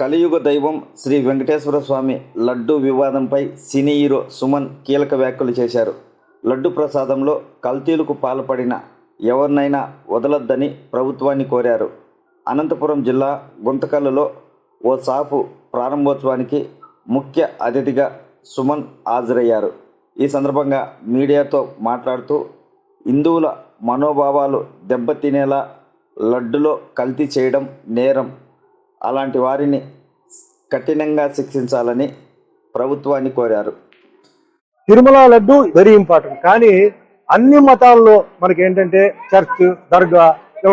కలియుగ దైవం శ్రీ వెంకటేశ్వర స్వామి లడ్డు వివాదంపై సినీ హీరో సుమన్ కీలక వ్యాఖ్యలు చేశారు. లడ్డు ప్రసాదంలో కల్తీలకు పాల్పడిన ఎవరినైనా వదలొద్దని ప్రభుత్వాన్ని కోరారు. అనంతపురం జిల్లా గుంతకల్లులో ఓ షాపు ప్రారంభోత్సవానికి ముఖ్య అతిథిగా సుమన్ హాజరయ్యారు. ఈ సందర్భంగా మీడియాతో మాట్లాడుతూ హిందువుల మనోభావాలు దెబ్బతినేలా లడ్డులో కల్తీ చేయడం నేరం, అలాంటి వారిని కఠినంగా శిక్షించాలని ప్రభుత్వాన్ని కోరారు. తిరుమల లడ్డు వెరీ ఇంపార్టెంట్, కానీ అన్ని మతాల్లో మనకి ఏంటంటే చర్చ్, దర్గా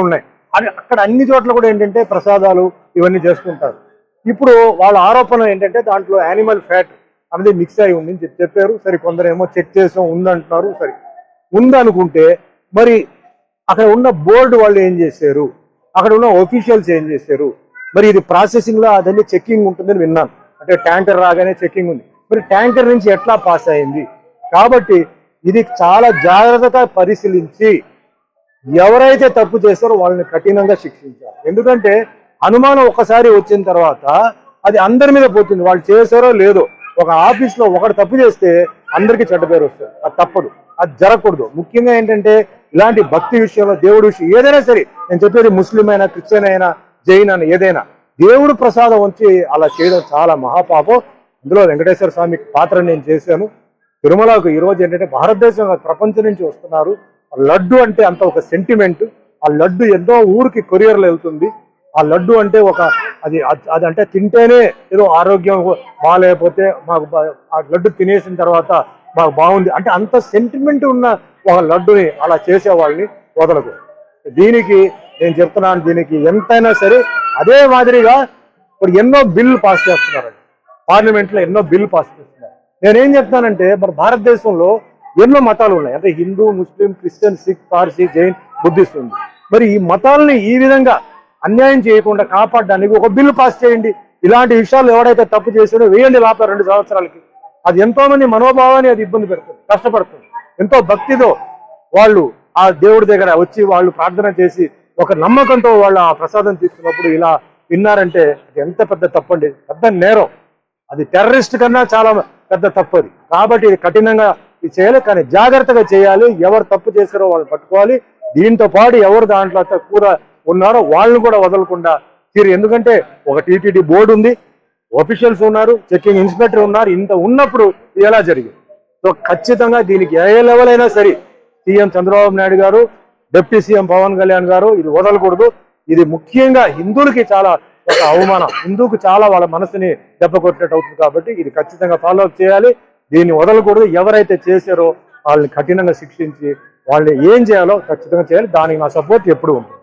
ఉన్నాయి. అది అక్కడ అన్ని చోట్ల కూడా ఏంటంటే ప్రసాదాలు ఇవన్నీ చేసుకుంటారు. ఇప్పుడు వాళ్ళ ఆరోపణ ఏంటంటే దాంట్లో యానిమల్ ఫ్యాట్ అనేది మిక్స్ అయి ఉంది అని చెప్పారు. సరే, కొందరేమో చెక్ చేసాం ఉందంటున్నారు. సరే, ఉందనుకుంటే మరి అక్కడ ఉన్న బోర్డు వాళ్ళు ఏం చేశారు, అక్కడ ఉన్న ఒఫీషియల్స్ ఏం చేశారు? మరి ఇది ప్రాసెసింగ్లో అదన్నీ చెక్కింగ్ ఉంటుందని విన్నాను. అంటే ట్యాంకర్ రాగానే చెక్కింగ్ ఉంది. మరి ట్యాంకర్ నుంచి ఎట్లా పాస్ అయింది? కాబట్టి ఇది చాలా జాగ్రత్తగా పరిశీలించి ఎవరైతే తప్పు చేస్తారో వాళ్ళని కఠినంగా శిక్షించాలి. ఎందుకంటే అనుమానం ఒకసారి వచ్చిన తర్వాత అది అందరి మీద పోతుంది. వాళ్ళు చేశారో లేదో, ఒక ఆఫీస్లో ఒకటి తప్పు చేస్తే అందరికీ చెడ్డ పేరు వస్తుంది. అది తప్పదు, అది జరగకూడదు. ముఖ్యంగా ఏంటంటే ఇలాంటి భక్తి విషయంలో, దేవుడి విషయం ఏదైనా సరే, నేను చెప్పేది ముస్లిం అయినా, క్రిస్టియన్ అయినా, జైన్ అయినా, ఏదైనా దేవుడు ప్రసాదం వచ్చి అలా చేయడం చాలా మహాపాపం. ఇందులో వెంకటేశ్వర స్వామి పాత్ర నేను చేశాను. తిరుమలకు ఈరోజు ఏంటంటే భారతదేశం, ప్రపంచం నుంచి వస్తున్నారు. లడ్డు అంటే అంత ఒక సెంటిమెంట్. ఆ లడ్డు ఎన్నో ఊరికి కొరియర్లు వెళ్తుంది. ఆ లడ్డు అంటే ఒక అది అంటే తింటేనే ఏదో ఆరోగ్యం బాగాలేకపోతే మాకు ఆ లడ్డు తినేసిన తర్వాత మాకు బాగుంది అంటే అంత సెంటిమెంట్ ఉన్న ఒక లడ్డుని అలా చేసే వాళ్ళని వదలకు. దీనికి నేను చెప్తున్నాను, దీనికి ఎంతైనా సరే అదే మాదిరిగా ఇప్పుడు ఎన్నో బిల్లు పాస్ చేస్తున్నారండి. పార్లమెంట్లో ఎన్నో బిల్లు పాస్ చేస్తున్నారు. నేనేం చెప్తానంటే మన భారతదేశంలో ఎన్నో మతాలు ఉన్నాయి. అంటే Hindu, Muslim, Christian, Sikh, Parsi, Jain, Buddhist ఉంది. మరి ఈ మతాలని ఈ విధంగా అన్యాయం చేయకుండా కాపాడడానికి ఒక బిల్లు పాస్ చేయండి. ఇలాంటి విషయాలు ఎవరైతే తప్పు చేసాడో వేయండి లోపల 2 సంవత్సరాలకి. అది ఎంతో మంది మనోభావాన్ని అది ఇబ్బంది పెడుతుంది, కష్టపడుతుంది. ఎంతో భక్తితో వాళ్ళు ఆ దేవుడి దగ్గర వచ్చి వాళ్ళు ప్రార్థన చేసి ఒక నమ్మకంతో వాళ్ళు ఆ ప్రసాదం తీసుకున్నప్పుడు ఇలా విన్నారంటే అది ఎంత పెద్ద తప్పండి, పెద్ద నేరం. అది టెర్రరిస్ట్ కన్నా చాలా పెద్ద తప్పు అది. కాబట్టి ఇది కఠినంగా ఇది చేయాలి, కానీ జాగ్రత్తగా చేయాలి. ఎవరు తప్పు చేశారో వాళ్ళు పట్టుకోవాలి. దీంతో పాటు ఎవరు దాంట్లో తక్కువ ఉన్నారో వాళ్ళని కూడా వదలకుండా తీరు. ఎందుకంటే ఒక టీటీడీ బోర్డు ఉంది, ఆఫీషియల్స్ ఉన్నారు, చెకింగ్ ఇన్స్పెక్టర్ ఉన్నారు. ఇంత ఉన్నప్పుడు ఎలా జరిగింది? సో ఖచ్చితంగా దీనికి ఏ లెవెల్ అయినా సరే సీఎం చంద్రబాబు నాయుడు గారు, డిప్యూటీ సీఎం పవన్ కళ్యాణ్ గారు ఇది వదలకూడదు. ఇది ముఖ్యంగా హిందువులకి చాలా ఒక అవమానం, హిందువుకు చాలా వాళ్ళ మనసుని దెబ్బ కొట్టినట్టు అవుతుంది. కాబట్టి ఇది ఖచ్చితంగా ఫాలో అప్ చేయాలి. దీన్ని వదలకూడదు. ఎవరైతే చేశారో వాళ్ళని కఠినంగా శిక్షించి వాళ్ళని ఏం చేయాలో ఖచ్చితంగా చేయాలి. దానికి నా సపోర్ట్ ఎప్పుడు ఉంటుంది.